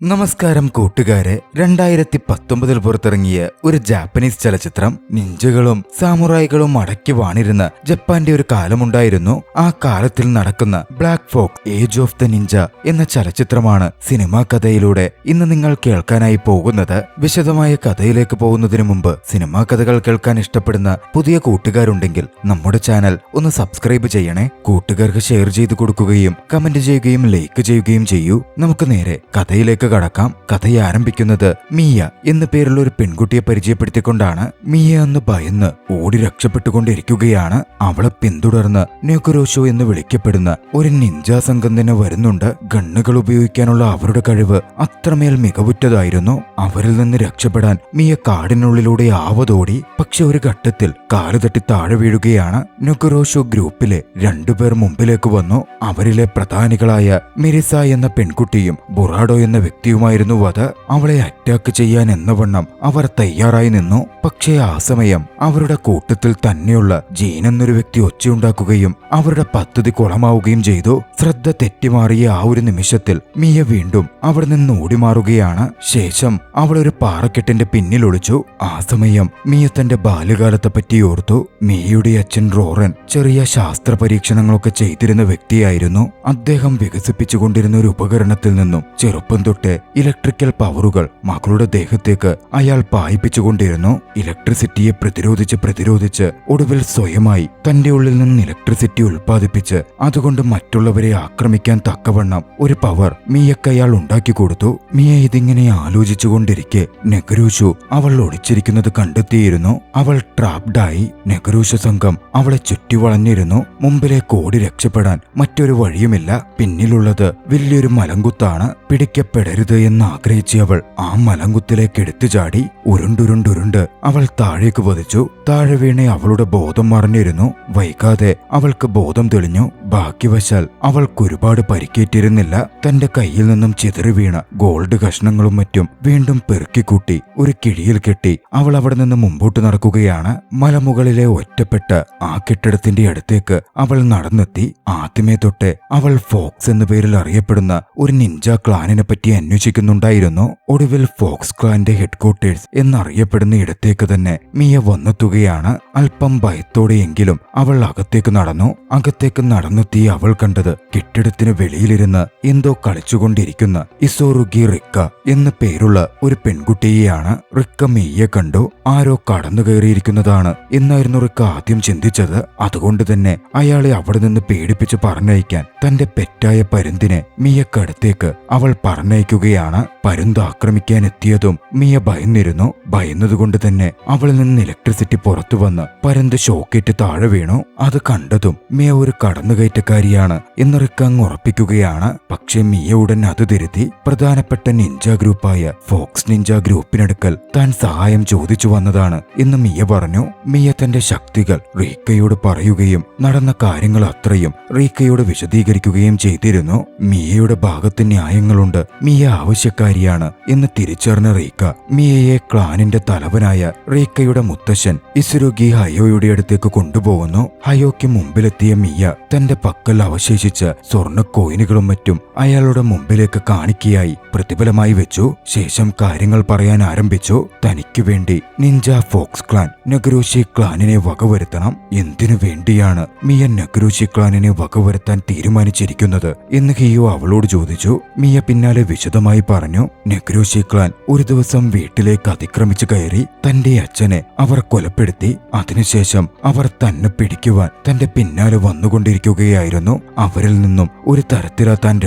നമസ്കാരം കൂട്ടുകാരെ, 2019 പുറത്തിറങ്ങിയ ഒരു ജാപ്പനീസ് ചലച്ചിത്രം നിഞ്ചകളും സാമുറായികളും അടക്കി വാണിരുന്ന ജപ്പാന്റെ ഒരു കാലമുണ്ടായിരുന്നു. ആ കാലത്തിൽ നടക്കുന്ന Black Fox Age of the Ninja എന്ന ചലച്ചിത്രമാണ് സിനിമാ കഥയിലൂടെ ഇന്ന് നിങ്ങൾ കേൾക്കാനായി പോകുന്നത്. വിശദമായ കഥയിലേക്ക് പോകുന്നതിന് മുമ്പ് സിനിമാ കഥകൾ കേൾക്കാൻ ഇഷ്ടപ്പെടുന്ന പുതിയ കൂട്ടുകാരുണ്ടെങ്കിൽ നമ്മുടെ ചാനൽ ഒന്ന് സബ്സ്ക്രൈബ് ചെയ്യണേ. കൂട്ടുകാർക്ക് ഷെയർ ചെയ്തു കൊടുക്കുകയും കമന്റ് ചെയ്യുകയും ലൈക്ക് ചെയ്യുകയും ചെയ്യൂ. നമുക്ക് നേരെ കഥയിലേക്ക് കടക്കാം. കഥയെ ആരംഭിക്കുന്നത് മിയ എന്ന പേരുള്ള ഒരു പെൺകുട്ടിയെ പരിചയപ്പെടുത്തിക്കൊണ്ടാണ്. മിയ എന്ന് ഭയന്ന് ഓടി രക്ഷപ്പെട്ടുകൊണ്ടിരിക്കുകയാണ്. അവളെ പിന്തുടർന്ന് നെഗുരോഷോ എന്ന് വിളിക്കപ്പെടുന്ന ഒരു നിഞ്ച സംഘം തന്നെ വരുന്നുണ്ട്. ഗണ്ണുകൾ ഉപയോഗിക്കാനുള്ള അവരുടെ കഴിവ് അത്രമേൽ മികവുറ്റതായിരുന്നു. അവരിൽ നിന്ന് രക്ഷപ്പെടാൻ മിയ കാടിനുള്ളിലൂടെ ആവതോടി. പക്ഷെ ഒരു ഘട്ടത്തിൽ കാലുതട്ടി താഴെ വീഴുകയാണ്. നെഗുരോഷോ ഗ്രൂപ്പിലെ രണ്ടുപേർ മുമ്പിലേക്ക് വന്നു. അവരിലെ പ്രധാനികളായ മിരിസ എന്ന പെൺകുട്ടിയും ബുറാഡോ എന്ന വ്യക്തിയുമായിരുന്നു അത്. അവളെ അറ്റാക്ക് ചെയ്യാൻ എന്നവണ്ണം അവർ തയ്യാറായി നിന്നു. പക്ഷേ ആ സമയം അവരുടെ കൂട്ടത്തിൽ തന്നെയുള്ള ജീൻ എന്നൊരു വ്യക്തി ഒച്ചയുണ്ടാക്കുകയും അവരുടെ പദ്ധതി കുളമാവുകയും ചെയ്തു. ശ്രദ്ധ തെറ്റിമാറിയ ആ ഒരു നിമിഷത്തിൽ മിയ വീണ്ടും അവിടെ നിന്ന് ഓടിമാറുകയാണ്. ശേഷം അവൾ ഒരു പാറക്കെട്ടിന്റെ പിന്നിൽ ഒളിച്ചു. ആ സമയം മിയ തന്റെ ബാല്യകാലത്തെ പറ്റി ഓർത്തു. മിയയുടെ അച്ഛൻ റോറൻ ചെറിയ ശാസ്ത്ര പരീക്ഷണങ്ങളൊക്കെ ചെയ്തിരുന്ന വ്യക്തിയായിരുന്നു. അദ്ദേഹം വികസിപ്പിച്ചുകൊണ്ടിരുന്ന ഒരു ഉപകരണത്തിൽ നിന്നും ചെറുപ്പം തൊട്ട് ഇലക്ട്രിക്കൽ പവറുകൾ മകളുടെ ദേഹത്തേക്ക് അയാൾ പായിപ്പിച്ചുകൊണ്ടിരുന്നു. ഇലക്ട്രിസിറ്റിയെ പ്രതിരോധിച്ച് ഒടുവിൽ സ്വയമായി തന്റെ ഉള്ളിൽ നിന്ന് ഇലക്ട്രിസിറ്റി ഉൽപ്പാദിപ്പിച്ച് അതുകൊണ്ട് മറ്റുള്ളവരെ ആക്രമിക്കാൻ തക്കവണ്ണം ഒരു പവർ മിയക്ക് അയാൾ ഉണ്ടാക്കി കൊടുത്തു. മിയ ഇതിങ്ങനെ ആലോചിച്ചുകൊണ്ടിരിക്കെ നെഗുരോഷോ അവൾ ഒളിച്ചിരിക്കുന്നത് കണ്ടെത്തിയിരുന്നു. അവൾ ട്രാപ്ഡായി. നെഗുരോഷോ സംഘം അവളെ ചുറ്റിവളഞ്ഞിരുന്നു. മുമ്പിലേക്ക് ഓടി രക്ഷപ്പെടാൻ മറ്റൊരു വഴിയുമില്ല. പിന്നിലുള്ളത് വലിയൊരു മലങ്കുത്താണ്. പിടിക്കപ്പെടരുത് എന്ന് ആഗ്രഹിച്ച് അവൾ ആ മലങ്കുത്തിലേക്ക് എടുത്തു ചാടി. ഉരുണ്ടുരുണ്ടുരുണ്ട് അവൾ താഴേക്ക് പതിച്ചു. താഴെ വീണെ അവളുടെ ബോധം മറിഞ്ഞിരുന്നു. വൈകാതെ അവൾക്ക് ബോധം തെളിഞ്ഞു. ഭാഗ്യവശാൽ അവൾക്ക് ഒരുപാട് പരിക്കേറ്റിരുന്നില്ല. തന്റെ കയ്യിൽ നിന്നും ചിതറി വീണ ഗോൾഡ് കഷ്ണങ്ങളും മറ്റും വീണ്ടും പെറുക്കിക്കൂട്ടി ഒരു കിഴിയിൽ കെട്ടി അവൾ അവിടെ നിന്ന് മുമ്പോട്ട് നടക്കുകയാണ്. മലമുകളിലെ ഒറ്റപ്പെട്ട ആ കെട്ടിടത്തിന്റെ അടുത്തേക്ക് അവൾ നടന്നെത്തി. ആദ്യമേ തൊട്ടേ അവൾ ഫോക്സ് എന്ന പേരിൽ അറിയപ്പെടുന്ന ഒരു നിഞ്ച ക്ലാനിനെ പറ്റി അന്വേഷിക്കുന്നുണ്ടായിരുന്നു. ഒടുവിൽ ഫോക്സ് ക്ലാന്റെ ഹെഡ്ക്വാർട്ടേഴ്സ് എന്നറിയപ്പെടുന്ന ഇടത്തേക്ക് തന്നെ മിയ വന്നെത്തുകയാണ്. അല്പം ഭയത്തോടെയെങ്കിലും അവൾ അകത്തേക്ക് നടന്നു. അകത്തേക്ക് നടന്നെത്തി അവൾ കണ്ടത് കെട്ടിടത്തിന് വെളിയിലിരുന്ന് എന്തോ കളിച്ചുകൊണ്ടിരിക്കുന്ന ഇസോറുഗി റിക്ക എന്ന പേരുള്ള ഒരു പെൺകുട്ടിയെയാണ്. റിക്ക മിയെ കണ്ടു. ആരോ കടന്നു കയറിയിരിക്കുന്നതാണ് എന്നായിരുന്നു റിക്ക ആദ്യം ചിന്തിച്ചത്. അതുകൊണ്ട് തന്നെ അയാളെ അവിടെ നിന്ന് പേടിപ്പിച്ച് പറഞ്ഞയക്കാൻ തന്റെ പെറ്റായ പരുന്തിനെ മിയക്കടുത്തേക്ക് അവൾ പറഞ്ഞയക്കുകയാണ്. പരുന്ത് ആക്രമിക്കാൻ എത്തിയതും മിയ ഭയന്നിരുന്നു. ഭയന്നതുകൊണ്ട് തന്നെ അവളിൽ നിന്ന് ഇലക്ട്രിസിറ്റി പുറത്തു വന്ന് പരുന്ത് ഷോക്കേറ്റ് താഴെ വീണു. അത് കണ്ടതും മിയ ഒരു കടന്നുകയറ്റക്കാരിയാണ് എന്ന് റിക്ക അങ്ങ് ഉറപ്പിക്കുകയാണ്. പക്ഷെ മിയ ഉടൻ അത് തിരുത്തി. പ്രധാനപ്പെട്ട നിഞ്ച ഗ്രൂപ്പായ ഫോക്സ് നിഞ്ച ഗ്രൂപ്പിനടുക്കൽ താൻ സഹായം ചോദിച്ചു വന്നതാണ് എന്ന് മിയ പറഞ്ഞു. മിയ തന്റെ ശക്തികൾ റീക്കയോട് പറയുകയും നടന്ന കാര്യങ്ങൾ അത്രയും റീക്കയോട് വിശദീകരിക്കുകയും ചെയ്തിരുന്നു. മിയയുടെ ഭാഗത്ത് ന്യായങ്ങളുണ്ട്. മിയ ആവശ്യക്കാരിയാണ് എന്ന് തിരിച്ചറിഞ്ഞ റീക്ക മിയയെ ക്ലാനിന്റെ തലവനായ റീക്കയുടെ മുത്തശ്ശൻ ഇസുരുഗി ഹയോയുടെ അടുത്തേക്ക് കൊണ്ടുപോകുന്നു. ഹയോയ്ക്ക് മുമ്പിലെത്തിയ മിയ തന്റെ പക്കൽ അവശേഷിച്ച സ്വർണ്ണ കോയിനുകളും മറ്റും അയാളുടെ മുമ്പിലേക്ക് കാണിക്കയായി പ്രതിഫലമായി വെച്ചു. ശേഷം കാര്യങ്ങൾ പറയാൻ ആരംഭിച്ചു. തനിക്ക് വേണ്ടി നിഞ്ച ഫോക്സ് ക്ലാൻ നെഗുരോഷി ക്ലാനിനെ വകവരുത്തണം. എന്തിനു വേണ്ടിയാണ് മിയ നെഗുരോഷി ക്ലാനിനെ വകവരുത്താൻ തീരുമാനിച്ചിരിക്കുന്നത് എന്ന് ഹിയോ അവളോട് ചോദിച്ചു. മിയ പിന്നാലെ വിശദമായി പറഞ്ഞു. നെഗുരോഷി ക്ലാൻ ഒരു ദിവസം വീട്ടിലേക്ക് അതിക്രമിച്ചു കയറി തന്റെ അച്ഛനെ അവർ കൊലപ്പെടുത്തി. അതിനുശേഷം അവർ തന്നെ പിടിക്കുവാൻ തന്റെ പിന്നാലെ വന്നുകൊണ്ടിരിക്കുകയായിരുന്നു. അവരിൽ നിന്നും ഒരു തരത്തിലാ താൻ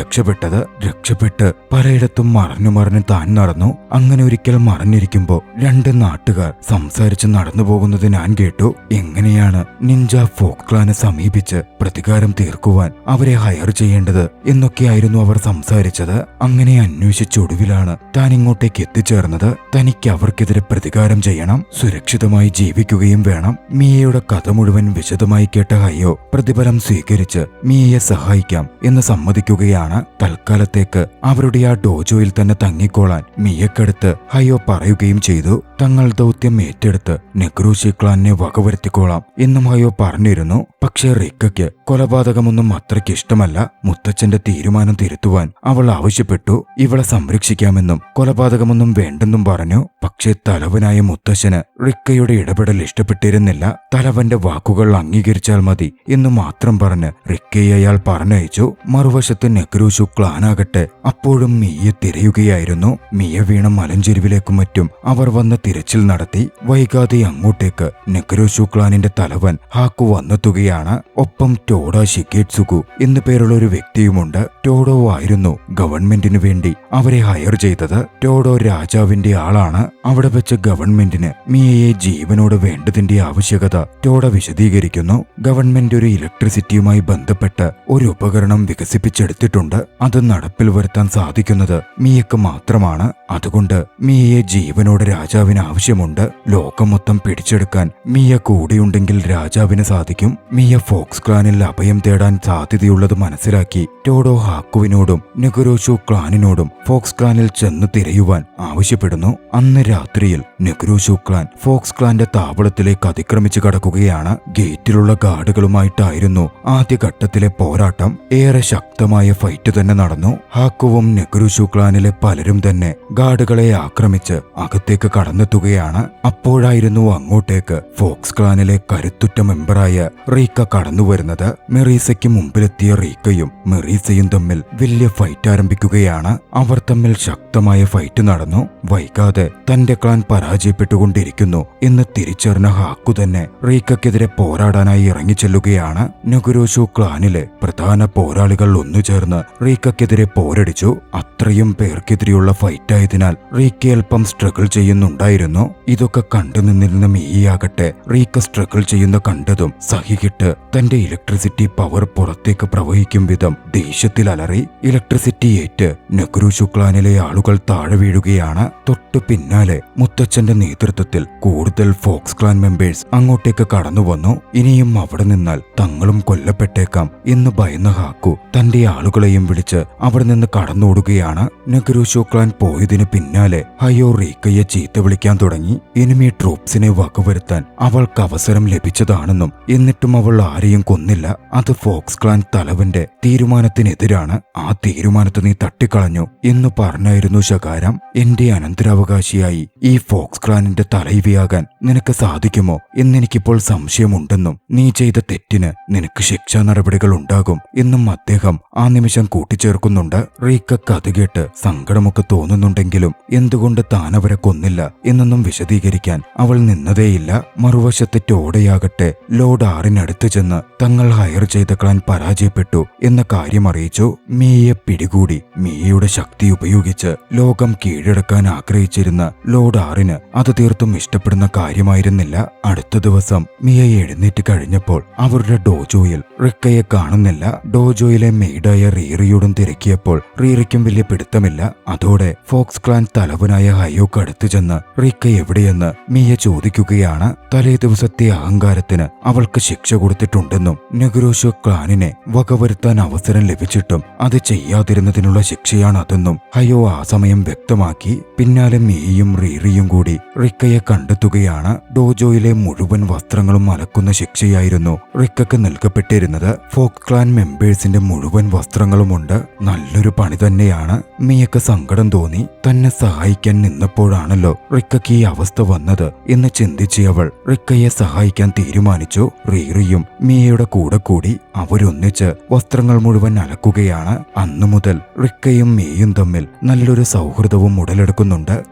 രക്ഷപ്പെട്ട് പലയിടത്തും മറഞ്ഞു താൻ നടന്നു. അങ്ങനെ ഒരിക്കൽ മറഞ്ഞിരിക്കുമ്പോ രണ്ട് നാട്ടുകാർ സംസാരിച്ച് നടന്നു പോകുന്നത് ഞാൻ കേട്ടു. എങ്ങനെയാണ് നിഞ്ച ഫോക്സ് ക്ലാനെ സമീപിച്ച് പ്രതികാരം തീർക്കുവാൻ അവരെ ഹയർ ചെയ്യേണ്ടത് എന്നൊക്കെയായിരുന്നു അവർ സംസാരിച്ചത്. അങ്ങനെ അന്വേഷിച്ചൊടുവിലാണ് താൻ ഇങ്ങോട്ടേക്ക് എത്തിച്ചേർന്നത്. തനിക്ക് അവർക്കെതിരെ പ്രതികാരം ചെയ്യണം, സുരക്ഷിതമായി ജീവിക്കുകയും വേണം. മിയയുടെ കഥ മുഴുവൻ വിശദമായി കേട്ട ഹയോ പ്രതിഫലം സ്വീകരിച്ച് മിയയെ സഹായിക്കാം എന്ന് സമ്മതിക്കുകയാണ്. തൽക്കാലത്തേക്ക് അവരുടെ ആ ഡോജോയിൽ തന്നെ തങ്ങിക്കോളാൻ മിയക്കടുത്ത് ഹയോ പറയുകയും ചെയ്തു. തങ്ങൾ ദൗത്യം ഏറ്റെടുത്ത് നെഗ്രൂഷി ക്ലാനിനെ വകവരുത്തിക്കോളാം എന്നും ഹയോ പറഞ്ഞിരുന്നു. പക്ഷേ റിക്കയ്ക്ക് കൊലപാതകമൊന്നും അത്രയ്ക്ക് ഇഷ്ടമല്ല. മുത്തച്ഛന്റെ തീരുമാനം തിരുത്തുവാൻ അവൾ ആവശ്യപ്പെട്ടു. ഇവളെ സംരക്ഷിക്കാമെന്നും കൊലപാതകമൊന്നും വേണ്ടെന്നും പറഞ്ഞു. പക്ഷേ തലവനായ മുത്തച്ഛന് റിക്കയുടെ ഇടപെടൽ ഇഷ്ടപ്പെട്ടിരുന്നില്ല. തലവന്റെ വാക്കുകൾ അംഗീകരിച്ചാൽ മതി എന്നു മാത്രം പറഞ്ഞ് റിക്കയെ അയാൾ പറഞ്ഞയച്ചു. മറുവശത്ത് നെഗ്രൂഷു ക്ലാനാകട്ടെ അപ്പോഴും മിയെ തിരയുകയായിരുന്നു. മിയ വീണ മലഞ്ചെരുവിലേക്കും മറ്റും അവർ വന്ന് തിരച്ചിൽ നടത്തി. വൈകാതെ അങ്ങോട്ടേക്ക് നെഗ്രൂഷു ക്ലാനിന്റെ തലവൻ ഹാക്കു വന്നെത്തുകയാണ്. ഒപ്പം ടോഡ ഷിഗേറ്റ്സുഗു എന്നു പേരുള്ള ഒരു വ്യക്തിയുമുണ്ട്. ടോഡോ ആയിരുന്നു ഗവൺമെന്റിനു വേണ്ടി അവരെ ഹയർ ചെയ്തത്. ടോഡോ രാജാവിന്റെ ആളാണ്. അവിടെ വെച്ച് ഗവൺമെന്റിന് മിയയെ ജീവനോട് വേണ്ടതിന്റെ ആവശ്യകത ടോഡ വിശദീകരിക്കുന്നു. ഗവൺമെന്റ് ഒരു ഇലക്ട്രിസിറ്റിയുമായി ബന്ധപ്പെട്ട് ഒരു ഉപകരണം വികസിപ്പിച്ചെടുത്തിട്ടുണ്ട്. അത് നടപ്പിൽ വരുത്താൻ സാധിക്കുന്നത് മിയക്ക് മാത്രമാണ്. അതുകൊണ്ട് മിയയെ ജീവനോട് രാജാവിന് ആവശ്യമുണ്ട്. ലോകം മൊത്തം പിടിച്ചെടുക്കാൻ മിയ കൂടെയുണ്ടെങ്കിൽ രാജാവിന് സാധിക്കും. മിയ ഫോക്സ് ക്ലാനിൽ അഭയം തേടാൻ സാധ്യതയുള്ളത് മനസ്സിലാക്കി ടോഡോ ഹാക്കുവിനോടും നെഗ്രൂഷു ക്ലാനിനോടും ഫോക്സ് ക്ലാനിൽ ചെന്ന് തിരയുവാൻ ആവശ്യപ്പെടുന്നു. അന്ന് രാത്രിയിൽ നെഗ്രൂഷു ക്ലാൻ ഫോക്സ് ക്ലാന്റെ താവളത്തിലേക്ക് അതിക്രമിച്ചു കടക്കുകയാണ്. ഗേറ്റിലുള്ള ഗാർഡുകളുമായിട്ടായിരുന്നു ആദ്യഘട്ടത്തിലെ പോരാട്ടം. ഏറെ ശക്തമായ ഫൈറ്റ് തന്നെ നടന്നു. ഹാക്കുവും നെഗ്രൂഷു ക്ലാനിലെ പലരും തന്നെ ഗാർഡുകളെ ആക്രമിച്ച് അകത്തേക്ക് കടന്നെത്തുകയാണ്. അപ്പോഴായിരുന്നു അങ്ങോട്ടേക്ക് ഫോക്സ് ക്ലാനിലെ കരുത്തുറ്റ മെമ്പറായ റീക്ക കടന്നുവരുന്നത്. മെറീസയ്ക്ക് മുമ്പിലെത്തിയ റീക്കയും മെറീസയും തമ്മിൽ വലിയ ഫൈറ്റ് ആരംഭിക്കുകയാണ്. അവർ തമ്മിൽ ശക്തമായ ഫൈറ്റ് നടന്നു. വൈകാതെ തന്റെ ക്ലാൻ പരാജയപ്പെട്ടുകൊണ്ടിരിക്കുന്നു എന്ന് തിരിച്ചറിഞ്ഞ ഹാക്കു തന്നെ റീക്കയ്ക്കെതിരെ പോരാടാനായി ഇറങ്ങിച്ചെല്ലുകയാണ്. നെഗ്രൂഷു ക്ലാനിലെ പ്രധാന പോരാളികൾ ഒന്നുചേർന്ന് റീക്കയ്ക്കെതിരെ പോരടിച്ചു. അത്രയും പേർക്കെതിരെയുള്ള ഫൈറ്റായതിനാൽ റീക്ക അല്പം സ്ട്രഗിൾ ചെയ്യുന്നുണ്ടായിരുന്നു. ഇതൊക്കെ കണ്ടു നിന്നിരുന്ന മിയാകട്ടെ റീക്ക സ്ട്രഗിൾ ചെയ്യുന്ന കണ്ടതും സഹികിട്ട് തന്റെ ഇലക്ട്രിസിറ്റി പവർ പുറത്തേക്ക് പ്രവഹിക്കും വിധം ദേഷ്യത്തിൽ അലറി. ഇലക്ട്രിസിറ്റി ഏറ്റ് നെഗ്രൂഷു ക്ലാനിലെ ആളുകൾ താഴെ വീഴുകയാണ്. തൊട്ടു പിന്നാലെ മുത്തച്ഛന്റെ നേതൃത്വത്തിൽ കൂടുതൽ ഫോക്സ് ക്ലാൻ മെമ്പേഴ്സ് അങ്ങോട്ടേക്ക് കടന്നു വന്നു. ഇനിയും അവിടെ നിന്നാൽ തങ്ങളും കൊല്ലപ്പെട്ടേക്കാം എന്ന് ഭയന്ന ഹാക്കു തന്റെ ആളുകളെയും വിളിച്ച് അവിടെ നിന്ന് കടന്നോടുകയാണ്. നെഗ്രൂഷു ക്ലാൻ പോയതിനു പിന്നാലെ ഹയോ റീക്കയെ ചീത്ത വിളിക്കാൻ തുടങ്ങി. എനിമി ട്രൂപ്സിനെ വകവരുത്താൻ അവൾക്ക് അവസരം ലഭിച്ചതാണെന്നും എന്നിട്ടും അവൾ ആരെയും കൊന്നില്ല. അത് ഫോക്സ് ക്ലാൻ തലവന്റെ തീരുമാനത്തിനെതിരാണ്. ആ തീരുമാനത്തെ നീ തട്ടിക്കളഞ്ഞു എന്ന് പറഞ്ഞായിരുന്നു ശകാരം. എന്റെ അനന്തരാവകാശിയായി ഈ ഫോക്സ് ക്ലാനിന്റെ തലൈവിയാകാൻ നിനക്ക് സാധിക്കുമോ എന്നെനിക്കിപ്പോൾ സംശയമുണ്ടെന്നും നീ ചെയ്ത തെറ്റിന് നിനക്ക് ശിക്ഷാ നടപടികൾ ഉണ്ടാകും എന്നും അദ്ദേഹം ആ നിമിഷം കൂട്ടിച്ചേർക്കുന്നുണ്ട്. റീക്കക്ക് അത് കേട്ട് സങ്കടമൊക്കെ തോന്നുന്നുണ്ടെങ്കിലും എന്തുകൊണ്ട് താൻ അവരെ കൊന്നില്ല എന്നൊന്നും വിശദീകരിക്കാൻ അവൾ നിന്നതേയില്ല. മറുവശത്ത് ടോഡയാകട്ടെ ലോർഡ് ആറിനടുത്ത് ചെന്ന് തങ്ങൾ ഹയർ ചെയ്ത ക്ലാൻ പരാജയപ്പെട്ടു എന്ന കാര്യം അറിയിച്ചു. മിയയെ പിടികൂടി മിയയുടെ ശക്തി ഉപയോഗിച്ച് ലോകം കീഴടക്കാൻ ആഗ്രഹിച്ചിരുന്ന ലോർഡ് ആറിന് അത് തീർത്തും ഇഷ്ടപ്പെടുന്ന കാര്യമായിരുന്നില്ല. അടുത്ത ദിവസം മിയ എഴുന്നേറ്റ് കഴിഞ്ഞപ്പോൾ അവരുടെ ഡോജോയിൽ റിക്കയെ കാണുന്നില്ല. ഡോജോയിലെ മെയ്ഡായ റീറിയോടും തിരക്കിയപ്പോൾ റീറിക്കും വലിയ പിടുത്തമില്ല. അതോടെ ഫോക്സ് ക്ലാൻ തലവനായ ഹയോക്ക് അടുത്തു ചെന്ന് റിക്ക എവിടെയെന്ന് മിയ ചോദിക്കുകയാണ്. തലേ ദിവസത്തെ അഹങ്കാരത്തിന് അവൾക്ക് ശിക്ഷ കൊടുത്തിട്ടുണ്ടെന്നും നെഗ്രൂഷു ക്ലാനിനെ വകവരുത്താൻ അവസരം ലഭിച്ചിട്ടും അത് ചെയ്യാതിരുന്നതിനുള്ള ശിക്ഷയാണ് അതെന്നും ഹയോ ആ സമയം വ്യക്തമാക്കി. പിന്നാലെ മിയയും റീറിയും കൂടി റിക്കയെ കണ്ടെത്തുകയാണ്. ഡോജോയിലെ മുഴുവൻ വസ്ത്രങ്ങളും അലക്കുന്ന ശിക്ഷയായിരുന്നു റിക്കയ്ക്ക് നൽകപ്പെട്ടിരുന്നത്. ഫോക്സ് ക്ലാൻ മെമ്പേഴ്സിന്റെ മുഴുവൻ വസ്ത്രങ്ങളുമുണ്ട്. നല്ലൊരു പണി തന്നെയാണ്. മിയക്ക് സങ്കടം തോന്നി. തന്നെ സഹായിക്കാൻ നിന്നപ്പോഴാണല്ലോ റിക്കയ്ക്ക് ഈ അവസ്ഥ വന്നത് എന്ന് ചിന്തിച്ച് അവൾ റിക്കയെ സഹായിക്കാൻ തീരുമാനിച്ചു. റീറിയും മിയയുടെ കൂടെ കൂടി അവരൊന്നിച്ച് വസ്ത്രങ്ങൾ മുഴുവൻ അലക്കുകയാണ്. അന്നു മുതൽ റിക്കയും മിയയും തമ്മിൽ നല്ലൊരു സൗഹൃദവും ഉടലെടുക്കുന്നുണ്ട്.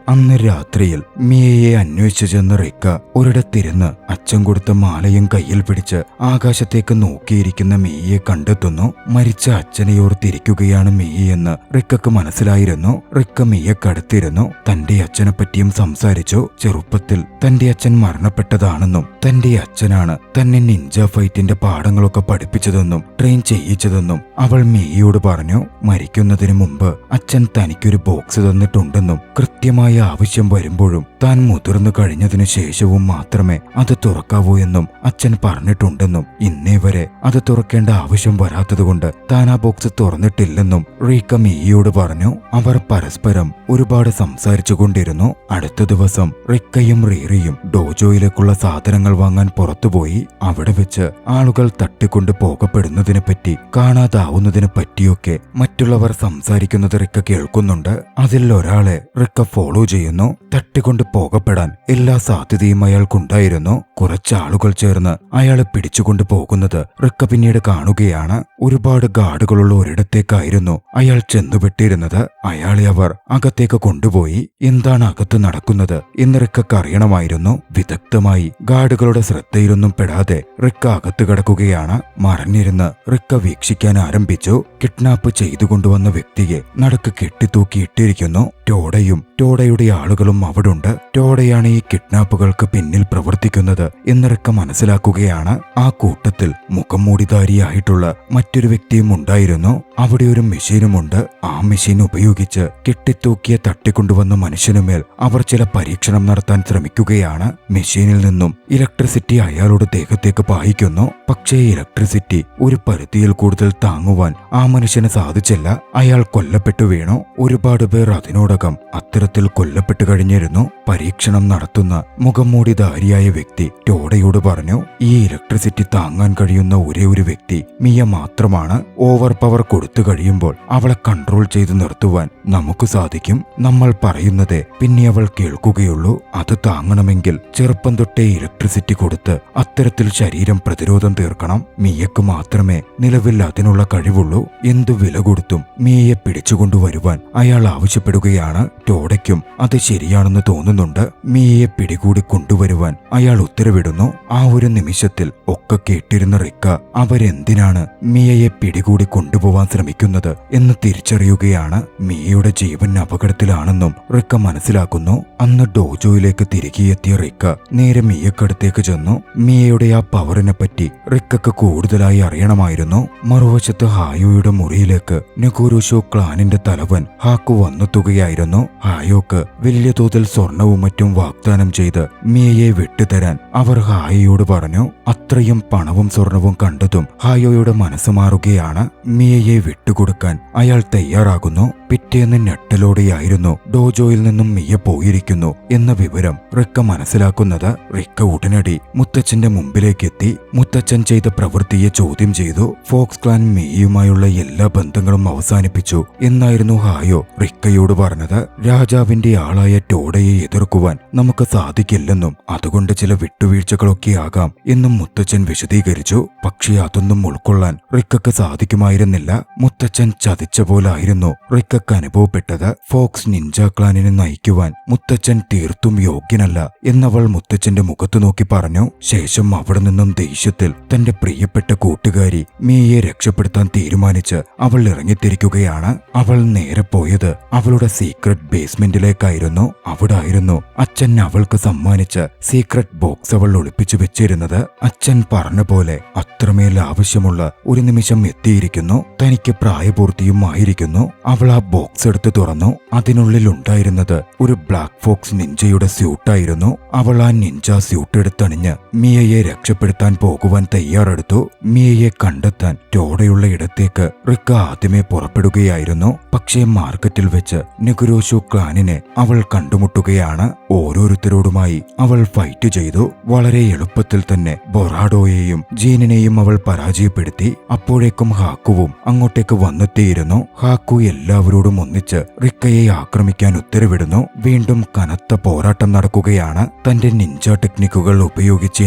അന്ന് രാത്രിയിൽ മിയയെ അന്വേഷിച്ചു ചെന്ന റിക്ക ഒരിടത്തിരുന്ന് അച്ഛൻ കൊടുത്ത മാലയും കയ്യിൽ പിടിച്ച് ആകാശത്തേക്ക് നോക്കിയിരിക്കുന്ന മിയയെ കണ്ടെത്തുന്നു. മരിച്ച അച്ഛനെ ഓർത്തിരിക്കുകയാണ് മിയയെന്ന് റിക്കക്ക് മനസ്സിലായിരുന്നു. റിക്ക മിയക്കടുത്തിരുന്നു. തന്റെ അച്ഛനെ പറ്റിയും സംസാരിച്ചു. ചെറുപ്പത്തിൽ തന്റെ അച്ഛൻ മരണപ്പെട്ടതാണെന്നും തന്റെ അച്ഛനാണ് തന്നെ നിഞ്ച ഫൈറ്റിന്റെ പാഠങ്ങളൊക്കെ പഠിപ്പിച്ചതെന്നും ട്രെയിൻ ചെയ്യിച്ചതെന്നും അവൾ മിയയോട് പറഞ്ഞു. മരിക്കുന്നതിന് മുമ്പ് അച്ഛൻ തനിക്കൊരു ബോക്സ് തന്നിട്ടുണ്ടെന്നും കൃത്യമായ ആവശ്യം വരുമ്പോഴും താൻ മുതിർന്നു കഴിഞ്ഞതിനു ശേഷവും മാത്രമേ അത് തുറക്കാവൂ എന്നും അച്ഛൻ പറഞ്ഞിട്ടുണ്ടെന്നും ഇന്നേ വരെ അത് തുറക്കേണ്ട ആവശ്യം വരാത്തതുകൊണ്ട് താൻ ആ ബോക്സ് തുറന്നിട്ടില്ലെന്നും റീക്ക മിയയോട് പറഞ്ഞു. അവർ പരസ്പരം ഒരുപാട് സംസാരിച്ചു കൊണ്ടിരുന്നു. അടുത്ത ദിവസം റിക്കയും റീറിയും ഡോജോയിലേക്കുള്ള സാധനങ്ങൾ വാങ്ങാൻ പുറത്തുപോയി. അവിടെ വെച്ച് ആളുകൾ തട്ടിക്കൊണ്ടു പോകപ്പെടുന്നതിനെ പറ്റി കാണാതാവുന്നതിനെ പറ്റിയൊക്കെ മറ്റുള്ളവർ സംസാരിക്കുന്നത് റിക്ക കേൾക്കുന്നുണ്ട്. അതിൽ ഒരാളെ റിക്ക ഫോളോ ചെയ്യുന്നു. തട്ടിക്കൊണ്ടു പോകപ്പെടാൻ എല്ലാ സാധ്യതയും അയാൾക്കുണ്ടായിരുന്നു. കുറച്ചാളുകൾ ചേർന്ന് അയാളെ പിടിച്ചുകൊണ്ടു പോകുന്നത് റിക്ക പിന്നീട് കാണുകയാണ്. ഒരുപാട് ഗാർഡുകളുള്ള ഒരിടത്തേക്കായിരുന്നു അയാൾ ചെന്നുപെട്ടിരുന്നത്. അയാളെ അവർ അകത്തേക്ക് കൊണ്ടുപോയി. എന്താണ് അകത്ത് നടക്കുന്നത് എന്ന് റിക്കക്ക് അറിയണമായിരുന്നു. വിദഗ്ധമായി ഗാർഡുകളുടെ ശ്രദ്ധയിലൊന്നും പെടാതെ റിക്ക അകത്ത് കിടക്കുകയാണ്. മറഞ്ഞിരുന്ന് റിക്ക വീക്ഷിക്കാൻ ആരംഭിച്ചു. കിഡ്നാപ്പ് ചെയ്തു കൊണ്ടുവന്ന വ്യക്തിയെ നടക്ക് കെട്ടിത്തൂക്കിയിട്ടിരിക്കുന്നു. ടോഡയും ടോഡയുടെ ആളുകളും അവിടുണ്ട്. ടോഡയാണ് ഈ കിഡ്നാപ്പുകൾക്ക് പിന്നിൽ പ്രവർത്തിക്കുന്നത് എന്ന് റിക്ക മനസ്സിലാക്കുകയാണ്. ആ കൂട്ടത്തിൽ മുഖംമൂടിധാരിയായിട്ടുള്ള മറ്റൊരു വ്യക്തിയും ഉണ്ടായിരുന്നു. അവിടെ ഒരു മെഷീനുമുണ്ട്. ആ മെഷീൻ ഉപയോഗിച്ച് കെട്ടിത്തൂക്കിയ തട്ടിക്കൊണ്ടുവന്ന മനുഷ്യനുമേൽ അവർ ചില പരീക്ഷണം നടത്താൻ ശ്രമിക്കുകയാണ്. മെഷീനിൽ നിന്നും ഇലക്ട്രിസിറ്റി അയാളുടെ ദേഹത്തേക്ക് പായിക്കുന്നു. പക്ഷേ ഇലക്ട്രിസിറ്റി ഒരു പരിധിയിൽ കൂടുതൽ താങ്ങുവാൻ ആ മനുഷ്യന് സാധിച്ചില്ല. അയാൾ കൊല്ലപ്പെട്ടു വീണു. ഒരുപാട് പേർ അതിനോടകം അത്തരത്തിൽ കൊല്ലപ്പെട്ടു കഴിഞ്ഞിരുന്നു. പരീക്ഷണം നടത്തുന്ന മുഖംമൂടിധാരിയായ വ്യക്തി ടോഡയോട് പറഞ്ഞു, ഈ ഇലക്ട്രിസിറ്റി താങ്ങാൻ കഴിയുന്ന ഒരേ ഒരു വ്യക്തി മിയ മാത്രമാണ്. ഓവർ പവർ കൊടുത്തു കഴിയുമ്പോൾ അവളെ കൺട്രോൾ ചെയ്ത് നിർത്തുവാൻ നമുക്ക് സാധിക്കും. നമ്മൾ പറയുന്നത് പിന്നെ അവൾ കേൾക്കുകയുള്ളൂ. അത് താങ്ങണമെങ്കിൽ ചെറുപ്പം തൊട്ടേ ഇലക്ട്രിസിറ്റി കൊടുത്ത് അത്തരത്തിൽ ശരീരം പ്രതിരോധം തീർക്കണം. മിയക്ക് മാത്രമേ നിലവിൽ അതിനുള്ള കഴിവുള്ളൂ. എന്തു വില കൊടുത്തും മിയയെ പിടിച്ചുകൊണ്ടുവരുവാൻ അയാൾ ആവശ്യപ്പെടുകയാണ്. ടോഡയ്ക്കും അത് ശരിയാണെന്ന് തോന്നുന്നുണ്ട്. മിയയെ പിടികൂടി കൊണ്ടുവരുവാൻ അയാൾ ഉത്തരവിടുന്നു. ആ ഒരു നിമിഷത്തിൽ ഒക്കെ കേട്ടിരുന്ന റിക്ക അവരെന്തിനാണ് മിയയെ പിടികൂടി കൊണ്ടുപോവാൻ ശ്രമിക്കുന്നത് എന്ന് തിരിച്ചറിയുകയാണ്. മിയയുടെ ജീവൻ അപകടത്തിലാണെന്നും റിക്ക മനസ്സിലാക്കുന്നു. അന്ന് ഡോജോയിലേക്ക് തിരികെ എത്തിയ റിക്ക നേരെ മിയക്കടുത്തേക്ക് ചെന്നു. മിയയുടെ ആ പവറിനെ പറ്റി റിക്കക്ക് കൂടുതലായി അറിയണമായിരുന്നു. മറുവശത്ത് ഹായോയുടെ മുറിയിലേക്ക് നെഗോരുഷോ ക്ലാനിന്റെ തലവൻ ഹാക്കു വന്നെത്തുകയായിരുന്നു. ഹായോക്ക് വലിയ തോതിൽ സ്വർണവും മറ്റും വാഗ്ദാനം ചെയ്ത് മിയയെ വിട്ടുതരാൻ അവർ ഹായോയോട് പറഞ്ഞു. അത്രയും പണവും സ്വർണവും കണ്ടതും ഹായോയുടെ മനസ്സ് മാറുകയാണ്. മിയയെ വിട്ടുകൊടുക്കാൻ അയാൾ തയ്യാറാകുന്നു. പിറ്റേന്ന് ഞെട്ടലോടെയായിരുന്നു ഡോജോയിൽ നിന്നും മിയ പോയിരിക്കുന്നു എന്ന വിവരം റിക്ക മനസ്സിലാക്കുന്നത്. റിക്ക ഉടനടി മുത്തച്ഛന്റെ മുമ്പിലേക്കെത്തി. മുത്തച്ഛൻ ചെയ്ത പ്രവൃത്തിയെ ചോദ്യം ചെയ്തു. ഫോക്സ് ക്ലാൻ മിയയുമായുള്ള എല്ലാ ബന്ധങ്ങളും അവസാനിപ്പിച്ചു എന്നായിരുന്നു ഹായോ റിക്കയോട് പറഞ്ഞത്. രാജാവിന്റെ ആളായ ടോഡയെ എതിർക്കുവാൻ നമുക്ക് സാധിക്കില്ലെന്നും അതുകൊണ്ട് ചില വിട്ടുവീഴ്ചകളൊക്കെ ആകാം എന്നും മുത്തച്ഛൻ വിശദീകരിച്ചു. പക്ഷേ അതൊന്നും ഉൾക്കൊള്ളാൻ റിക്കക്ക് സാധിക്കുമായിരുന്നില്ല. മുത്തച്ഛൻ ചതിച്ച പോലായിരുന്നു റിക്കക്ക് അനുഭവപ്പെട്ടത്. ഫോക്സ് നിഞ്ച ക്ലാനിനെ നയിക്കുവാൻ മുത്തച്ഛൻ തീർത്തും യോഗ്യനല്ല എന്നവൾ മുത്തച്ഛന്റെ മുഖത്തു നോക്കി പറഞ്ഞു. ശേഷം അവിടെ നിന്നും ദേഷ്യത്തിൽ തന്റെ പ്രിയപ്പെട്ട കൂട്ടുകാരി മിയയെ രക്ഷപ്പെടുത്താൻ തീരുമാനിച്ച് അവൾ ഇറങ്ങിത്തിരിക്കുകയാണ്. അവൾ നേരെ പോയത് അവളുടെ സീക്രട്ട് ബേസ്മെന്റിലേക്കായിരുന്നു. അവിടായിരുന്നു അച്ഛൻ അവൾക്ക് സമ്മാനിച്ച സീക്രട്ട് ബോക്സ് അവൾ ഒളിപ്പിച്ചു വെച്ചിരുന്നത്. അച്ഛൻ പറഞ്ഞ പോലെ അത്രമേൽ ആവശ്യമുള്ള ഒരു നിമിഷം എത്തിയിരിക്കുന്നു. തനിക്ക് പ്രായപൂർത്തിയും ആയിരിക്കുന്നു. അവൾ ആ ബോക്സ് എടുത്ത് തുറന്നു. അതിനുള്ളിൽ ഉണ്ടായിരുന്നത് ഒരു ബ്ലാക്ക് ഫോക്സ് നിഞ്ചയുടെ സ്യൂട്ടായിരുന്നു. അവൾ ആ നിഞ്ച സ്യൂട്ട് എടുത്തണിഞ്ഞ് മിയയെ രക്ഷപ്പെടുത്താൻ പോകുവാൻ തയ്യാറെടുത്തു. മിയയെ കണ്ടെത്താൻ ടോഡയുള്ള ഇടത്തേക്ക് റിക്ക ആദ്യമേ പുറപ്പെടുകയായിരുന്നു. പക്ഷേ മാർക്കറ്റിൽ വെച്ച് നെഗുരോഷു ക്ലാനിനെ അവൾ കണ്ടുമുട്ടുകയാണ്. ഓരോരുത്തരോടുമായി അവൾ ഫൈറ്റ് ചെയ്തു. വളരെ എളുപ്പത്തിൽ തന്നെ ബൊറാഡോയെയും ജീനിനെയും അവൾ പരാജയപ്പെടുത്തി. അപ്പോഴേക്കും ഹാക്കുവും അങ്ങോട്ടേക്ക് വന്നെത്തിയിരുന്നു. ഹാക്കു എല്ലാവരോടും ഒന്നിച്ച് റിക്കയെ ആക്രമിക്കാൻ ഉത്തരവിടുന്നു. വീണ്ടും കനത്ത പോരാട്ടം നടക്കുകയാണ്. തന്റെ നിഞ്ച ടെക്നിക്കുകൾ ഉപയോഗിച്ച്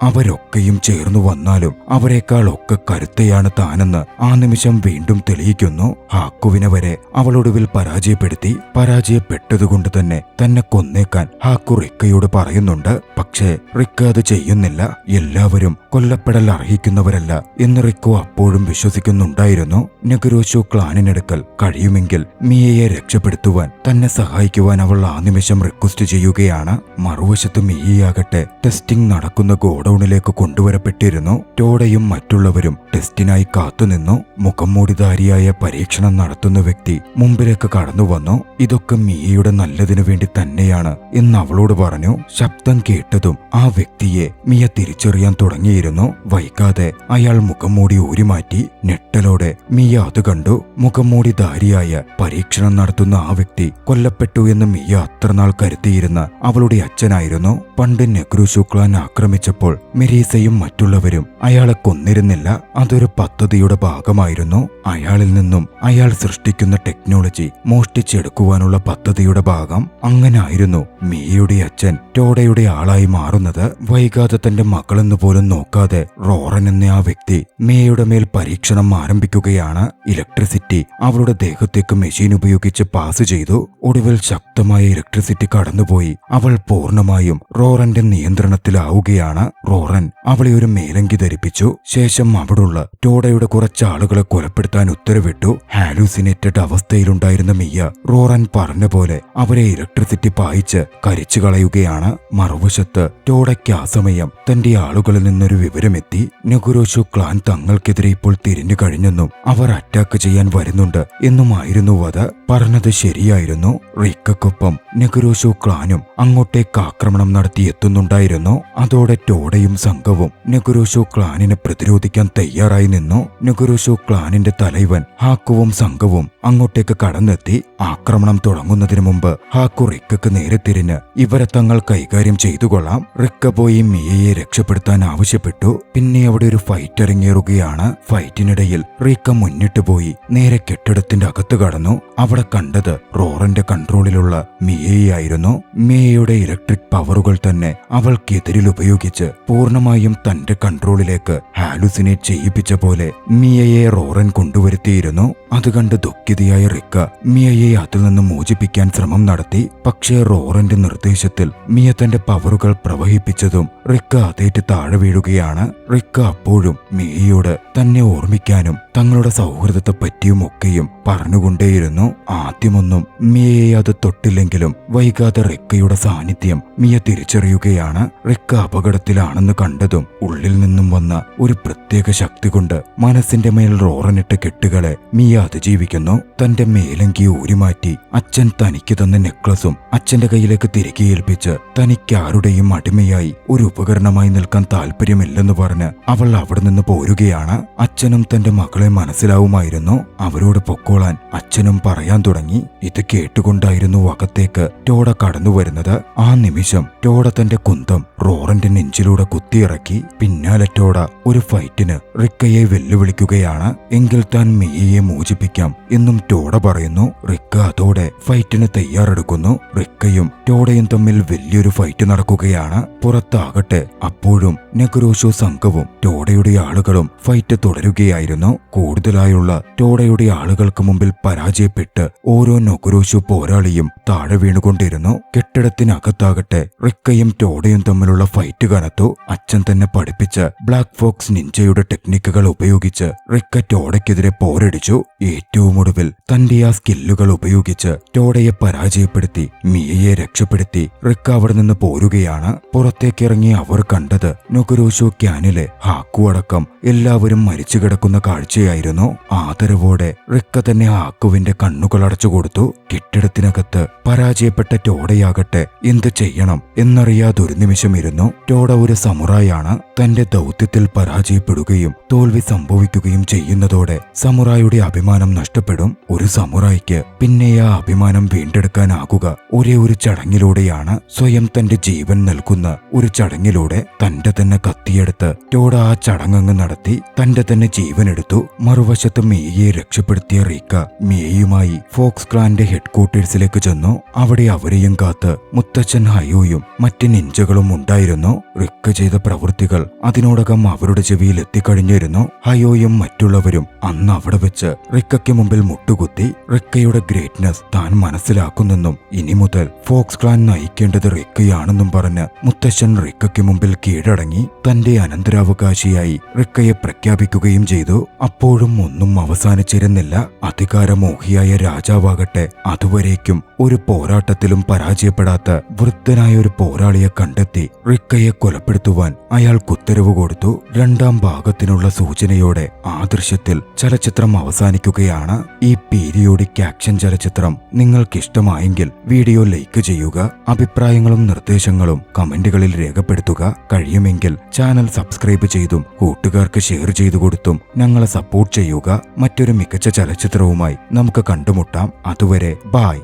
അവരൊക്കെയും ചേർന്നു വന്നാലും അവരെക്കാൾ ഒക്കെ കരുത്തയാണ് താനെന്ന് ആ നിമിഷം വീണ്ടും തെളിയിക്കുന്നു. ഹാക്കുവിനെ വരെ അവളൊടുവിൽ പരാജയപ്പെട്ടതുകൊണ്ട് തന്നെ കൊന്നേക്കാൻ ഹാക്കു റിക്കയോട് പറയുന്നുണ്ട്. പക്ഷേ റിക്ക അത് ചെയ്യുന്നില്ല. എല്ലാവരും കൊല്ലപ്പെടൽ അർഹിക്കുന്നവരല്ല എന്ന് റിക്കോ അപ്പോഴും വിശ്വസിക്കുന്നുണ്ടായിരുന്നു. നെഗുരോഷു ക്ലാനിനടുക്കൽ കഴിയുമെങ്കിൽ മിയയെ രക്ഷപ്പെടുത്തുവാൻ തന്നെ സഹായിക്കുവാൻ അവൾ ആ നിമിഷം റിക്വസ്റ്റ് ചെയ്യുകയാണ്. മറുവശത്ത് മിയയാകട്ടെ ടെസ്റ്റിംഗ് നടക്കുന്ന ഗോഡൌണിലേക്ക് കൊണ്ടുവരപ്പെട്ടിരുന്നു. ടോഡയും മറ്റുള്ളവരും ടെസ്റ്റിനായി കാത്തുനിന്നു. മുഖംമൂടിധാരിയായ പരീക്ഷണം നടത്തുന്ന വ്യക്തി മുമ്പിലേക്ക് കടന്നു വന്നു. ഇതൊക്കെ മിയയുടെ നല്ലതിനു വേണ്ടി തന്നെയാണ് എന്ന് അവളോട് പറഞ്ഞു. ശബ്ദം കേട്ടതും ആ വ്യക്തിയെ മിയ തിരിച്ചറിയാൻ തുടങ്ങിയിരുന്നു. വൈകാതെ അയാൾ മുഖംമൂടി ഊരിമാറ്റി. ഞെട്ടലോടെ മിയ അത് കണ്ടു. മുഖംമൂടിധാരിയായ പരീക്ഷണം നടത്തുന്ന ആ വ്യക്തി കൊല്ലപ്പെട്ടു എന്ന് മിയ അത്രനാൾ കരുതിയിരുന്ന അവളുടെ അച്ഛനായിരുന്നു. പണ്ട് നെഗ്രൂഷു ക്ലാൻ ആക്രമിച്ചപ്പോൾ മെരീസയും മറ്റുള്ളവരും അയാളെ കൊന്നിരുന്നില്ല. അതൊരു പദ്ധതിയുടെ ഭാഗമായിരുന്നു. അയാളിൽ നിന്നും അയാൾ സൃഷ്ടിക്കുന്ന ടെക്നോളജി മോഷ്ടിച്ചെടുക്കുവാനുള്ള പദ്ധതിയുടെ ഭാഗം. അങ്ങനായിരുന്നു മിയയുടെ അച്ഛൻ ടോഡയുടെ ആളായി മാറുന്നത്. വൈകാതെ തന്റെ മകളെന്ന് പോലും നോക്കാതെ റോറൻ എന്ന ആ വ്യക്തി മിയയുടെ മേൽ പരീക്ഷണം ആരംഭിക്കുകയാണ്. ഇലക്ട്രിസിറ്റി അവളുടെ ദേഹത്തേക്ക് മെഷീൻ ഉപയോഗിച്ച് പാസ് ചെയ്തു. ഒടുവിൽ ശക്തമായ ഇലക്ട്രിസിറ്റി കടന്നുപോയി അവൾ പൂർണ്ണമായും റോറന്റെ നിയന്ത്രണത്തിലാവുകയാണ്. റോറൻ അവളെ ഒരു മേലങ്കി ധരിപ്പിച്ചു. ശേഷം അവിടുള്ള ടോഡയുടെ കുറച്ചാളുകളെ കൊലപ്പെടുത്താൻ ഉത്തരവിട്ടു. ഹാലൂസിനേറ്റഡ് അവസ്ഥയിലുണ്ടായിരുന്ന മിയ റോറൻ പറഞ്ഞ പോലെ അവരെ ഇലക്ട്രിസിറ്റി പായിച്ച് കരിച്ചു കളയുകയാണ്. മറുവശത്ത് ടോഡയ്ക്ക് ആ സമയം തന്റെ ആളുകളിൽ നിന്നൊരു വിവരമെത്തി. നെഗുരോഷു ക്ലാൻ തങ്ങൾക്കെതിരെ ഇപ്പോൾ തിരിഞ്ഞു കഴിഞ്ഞെന്നും അവർ അറ്റാക്ക് ചെയ്യാൻ വരുന്നുണ്ട് എന്നുമായിരുന്നു അത്. പറഞ്ഞത് ശരിയായിരുന്നു. റിക്കക്കൊപ്പം നെഗുരോഷു ക്ലാനും അങ്ങോട്ടേക്ക് ആക്രമണം നടത്തി എത്തുന്നുണ്ടായിരുന്നു. അതോടെ ടോഡയും സംഘവും നെഗുരോഷു ക്ലാനിനെ പ്രതിരോധിക്കാൻ തയ്യാറായി നിന്നു. നെഗുരോഷു ക്ലാനിന്റെ തലവൻ ഹാക്കുവും സംഘവും അങ്ങോട്ടേക്ക് കടന്നെത്തി. ആക്രമണം തുടങ്ങുന്നതിന് മുമ്പ് ഹാക്കു റിക്കക്ക് നേരെ തിരിഞ്ഞ് ഇവരെ തങ്ങൾ കൈകാര്യം ചെയ്തുകൊള്ളാം. റിക്ക പോയി മിയയെ രക്ഷപ്പെടുത്താൻ ആവശ്യപ്പെട്ടു. പിന്നെ അവിടെ ഒരു ഫൈറ്റ് അരങ്ങേറുകയാണ്. ഫൈറ്റിനിടയിൽ റിക്ക മുന്നിട്ട് പോയി നേരെ കെട്ടിടത്തിന്റെ അകത്ത് കടന്നു. അവിടെ കണ്ടത് റോറന്റെ കൺട്രോളിലുള്ള മിയയായിരുന്നു. മിയയുടെ ഇലക്ട്രിക് പവറുകൾ തന്നെ അവൾക്കെതിരിൽ ഉപയോഗിച്ച് പൂർണ്ണമായും തന്റെ കൺട്രോളിലേക്ക് ഹാലുസിനേറ്റ് ചെയ്യിപ്പിച്ച പോലെ മിയയെ റോറൻ കൊണ്ടുവരുത്തിയിരുന്നു. അത് കണ്ട് ദുഃഖിതയായ റിക്ക മിയയെ അതിൽ നിന്ന് മോചിപ്പിക്കാൻ ശ്രമം നടത്തി. പക്ഷേ റോറന്റെ നിർദ്ദേശത്തിൽ മിയ തന്റെ പവറുകൾ പ്രവഹിപ്പിച്ചതും റിക്ക അതേറ്റ് താഴെ വീഴുകയാണ്. റിക്ക അപ്പോഴും മിയയോട് തന്നെ ഓർമ്മിക്കാനും തങ്ങളുടെ സൗഹൃദത്തെ പറ്റിയുമൊക്കെയും പറഞ്ഞുകൊണ്ടേയിരുന്നു. ആദ്യമൊന്നും മിയയെ അത് തൊട്ടില്ലെങ്കിലും വൈകാതെ റിക്കയുടെ സാന്നിധ്യം മിയ തിരിച്ചറിയുകയാണ്. റിക്ക അപകടത്തിലാണെന്ന് കണ്ടതും ഉള്ളിൽ നിന്നും വന്ന ഒരു പ്രത്യേക ശക്തി കൊണ്ട് മനസ്സിന്റെ മേൽ റോറനിട്ട കെട്ടുകളെ മിയ അതിജീവിക്കുന്നു. തന്റെ മേലങ്കി ഊരിമാറ്റി അച്ഛൻ തനിക്ക് തന്ന നെക്ലസും അച്ഛന്റെ കയ്യിലേക്ക് തിരികെ ഏൽപ്പിച്ച് തനിക്കാരുടെയും അടിമയായി ഒരു ഉപകരണമായി നിൽക്കാൻ താല്പര്യമില്ലെന്ന് പറഞ്ഞ് അവൾ അവിടെ നിന്ന് പോരുകയാണ്. അച്ഛനും തന്റെ മകളെ മനസ്സിലാവുമായിരുന്നു. അവരോട് പൊക്കോളാൻ അച്ഛനും പറയാൻ തുടങ്ങി. ഇത് കേട്ടുകൊണ്ടായിരുന്നു അകത്തേക്ക് ടോഡ കടന്നു വരുന്നത്. ആ നിമിഷം ടോഡ തന്റെ കുന്തം റോറന്റെ നെഞ്ചിലൂടെ കുത്തിയിറക്കി. പിന്നാലെ ടോഡ ഒരു ഫൈറ്റിന് റിക്കയെ വെല്ലുവിളിക്കുകയാണ്. എങ്കിൽ താൻ മിയയെ മോചിപ്പിക്കാം എന്നും ടോഡ പറയുന്നു. റിക്ക അതോടെ ഫൈറ്റിന് തയ്യാറെടുക്കുന്നു. റിക്കയും ടോഡയും തമ്മിൽ വലിയൊരു ഫൈറ്റ് നടക്കുകയാണ്. പുറത്താകട്ടെ അപ്പോഴും നെഗുരോഷു സംഘവും ടോഡയുടെ ആളുകളും ഫൈറ്റ് തുടരുകയായിരുന്നു. കൂടുതലായുള്ള ടോഡയുടെ ആളുകൾക്ക് മുമ്പിൽ പരാജയപ്പെട്ട് ഓരോ നെഗുരോഷു പോരാളിയും താഴെ വീണുകൊണ്ടിരുന്നു. കെട്ടിടത്തിനകത്താകട്ടെ റിക്കയും ടോഡയും തമ്മിലുള്ള ഫൈറ്റ് കനത്തു. അച്ഛൻ തന്നെ പഠിപ്പിച്ച ബ്ലാക്ക് ഫോക്സ് നിഞ്ചയുടെ ടെക്നിക്കുകൾ ഉപയോഗിച്ച് റിക്ക ടോഡയ്ക്കെതിരെ പോരടിച്ചു. ഏറ്റവും ഒടുവിൽ തന്റെ ആ സ്കില്ലുകൾ ഉപയോഗിച്ച് ടോഡയെ പരാജയപ്പെടുത്തി മിയയെ രക്ഷപ്പെടുത്തി റിക്ക അവിടെ നിന്ന് പോരുകയാണ്. പുറത്തേക്കിറങ്ങി അവർ കണ്ടത് നൊഗുരോഷു ക്യാനിലെ ഹാക്കു അടക്കം എല്ലാവരും മരിച്ചു കിടക്കുന്ന കാഴ്ചയായിരുന്നു. ആദരവോടെ റിക്ക തന്നെ ഹാക്കുവിന്റെ കണ്ണുകൾ അടച്ചുകൊടുത്തു. കെട്ടിടത്തിനകത്ത് പരാജയപ്പെട്ട ടോഡയാകട്ടെ എന്ത് ചെയ്യണം എന്നറിയാതൊരു നിമിഷം ഇരുന്നു. ടോഡ ഒരു സമുറായാണ്. തന്റെ ദൗത്യത്തിൽ പരാജയപ്പെടുകയും തോൽവി സംഭവിക്കുകയും ചെയ്യുന്നതോടെ സമുറായുടെ അഭിമാനം നഷ്ടപ്പെടും. ഒരു സമുറായിക്ക് പിന്നെ ആ അഭിമാനം വീണ്ടെടുക്കാനാകുക ഒരേ ഒരു ചടങ്ങിലൂടെയാണ്. സ്വയം തന്റെ ജീവൻ നൽകുന്ന ഒരു ചടങ്ങിലൂടെ തന്റെ തന്നെ കത്തിയെടുത്ത് ടോഡ ആ ചടങ്ങ് നടത്തി തന്റെ തന്നെ ജീവനെടുത്തു. മറുവശത്ത് മിയയെ രക്ഷപ്പെടുത്തിയ റീക്ക മിയയുമായി ഫോക്സ് ക്ലാന്റെ ഹെഡ്ക്വാർട്ടേഴ്സിലേക്ക് ചെന്നു. അവിടെ അവരെയും കാത്ത് മുത്തച്ഛൻ ഹയോയും മറ്റ് നിഞ്ചകളും ഉണ്ടായിരുന്നു. റിക്ക ചെയ്ത പ്രവൃത്തികൾ അതിനോടകം അവരുടെ ചെവിയിൽ എത്തിക്കഴിഞ്ഞിരുന്നു. ഹയോയും മറ്റുള്ളവരും അന്ന് അവിടെ വെച്ച് റിക്കയ്ക്ക് മുമ്പിൽ മുട്ടുകുത്തി. റിക്കയുടെ ഗ്രേറ്റ്നസ് താൻ മനസ്സിലാക്കുന്നെന്നും ഇനി മുതൽ ഫോക്സ് ക്ലാൻ നയിക്കേണ്ടത് റിക്കയാണെന്നും പറഞ്ഞ് മുത്തശ്ശൻ റിക്കയ്ക്ക് മുമ്പിൽ കീഴടങ്ങി തന്റെ അനന്തരാവകാശിയായി റിക്കയെ പ്രഖ്യാപിക്കുകയും ചെയ്തു. അപ്പോഴും ഒന്നും അവസാനിച്ചിരുന്നില്ല. അധികാരമോഹിയായ രാജാവാകട്ടെ അവിടെ അതുവരേക്കും ഒരു പോരാട്ടത്തിലും പരാജയപ്പെടാത്ത വൃദ്ധനായ ഒരു പോരാളിയെ കണ്ടെത്തി റിക്കയെ കൊലപ്പെടുത്തുവാൻ അയാൾക്ക് ഉത്തരവ് കൊടുത്തു. രണ്ടാം ഭാഗത്തിനുള്ള സൂചനയോടെ ആ ദൃശ്യത്തിൽ ചലച്ചിത്രം അവസാനിക്കുകയാണ്. ഈ പീരിയോഡിക് ആക്ഷൻ ചലച്ചിത്രം നിങ്ങൾക്കിഷ്ടമായെങ്കിൽ വീഡിയോ ലൈക്ക് ചെയ്യുക. അഭിപ്രായങ്ങളും നിർദ്ദേശങ്ങളും കമന്റുകളിൽ രേഖപ്പെടുത്തുക. കഴിയുമെങ്കിൽ ചാനൽ സബ്സ്ക്രൈബ് ചെയ്തും കൂട്ടുകാർക്ക് ഷെയർ ചെയ്തു കൊടുത്തും ഞങ്ങളെ സപ്പോർട്ട് ചെയ്യുക. മറ്റൊരു മികച്ച ചലച്ചിത്രവുമായി നമുക്ക് കണ്ടുമുട്ടാം. അതുവരെ ബായ്.